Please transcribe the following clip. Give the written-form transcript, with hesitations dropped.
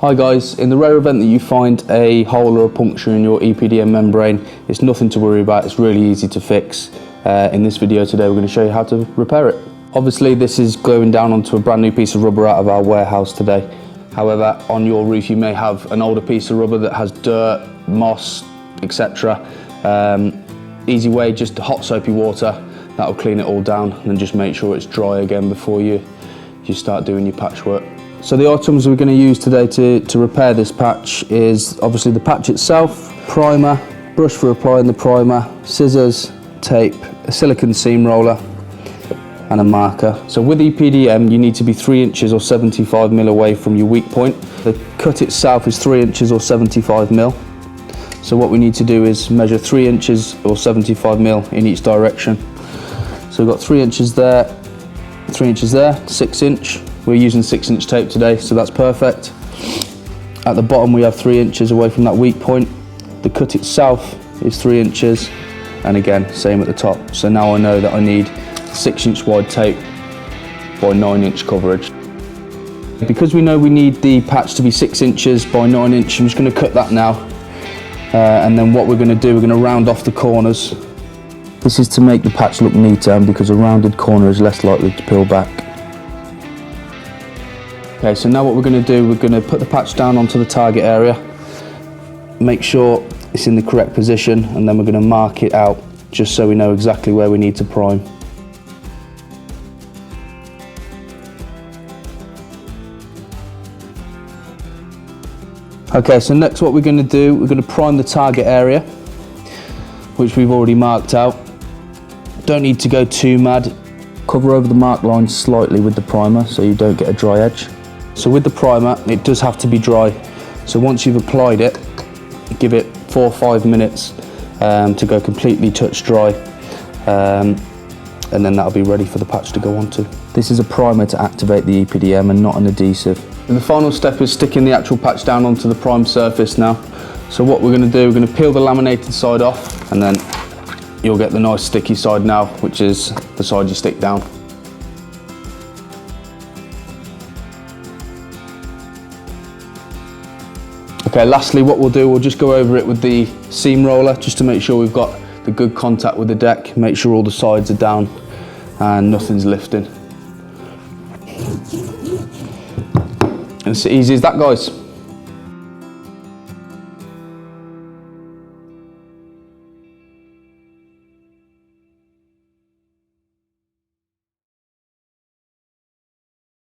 Hi guys, in the rare event that you find a hole or a puncture in your EPDM membrane, it's nothing to worry about, it's really easy to fix. In this video today we're going to show you how to repair it. Obviously this is going down onto a brand new piece of rubber out of our warehouse today. However, on your roof you may have an older piece of rubber that has dirt, moss, etc. Easy way, just hot soapy water, that'll clean it all down, and then just make sure it's dry again before you start doing your patchwork. So the items we're going to use today to repair this patch is obviously the patch itself, primer, brush for applying the primer, scissors, tape, a silicone seam roller and a marker. So with EPDM you need to be 3 inches or 75 mil away from your weak point. The cut itself is 3 inches or 75 mil. So what we need to do is measure 3 inches or 75 mil in each direction. So we've got 3 inches there, 3 inches there, 6 inch. We're using 6 inch tape today, so that's perfect. At the bottom we have 3 inches away from that weak point. The cut itself is 3 inches, and again, same at the top. So now I know that I need 6 inch wide tape by 9 inch coverage. Because we know we need the patch to be 6 inches by 9 inch, I'm just going to cut that now. And then what we're going to do, we're going to round off the corners. This is to make the patch look neater, because a rounded corner is less likely to peel back. Okay, so now what we're going to do, we're going to put the patch down onto the target area, make sure it's in the correct position, and then we're going to mark it out just so we know exactly where we need to prime. Okay, so next what we're going to do, we're going to prime the target area, which we've already marked out. Don't need to go too mad. Cover over the mark line slightly with the primer so you don't get a dry edge. So with the primer, it does have to be dry. So once you've applied it, give it 4 or 5 minutes to go completely touch dry, and then that'll be ready for the patch to go onto. This is a primer to activate the EPDM and not an adhesive. And the final step is sticking the actual patch down onto the primed surface now. So what we're going to do, we're going to peel the laminated side off, and then you'll get the nice sticky side now, which is the side you stick down. Okay, lastly what we'll do, we'll just go over it with the seam roller just to make sure we've got the good contact with the deck, make sure all the sides are down and nothing's lifting. And it's as easy as that, guys.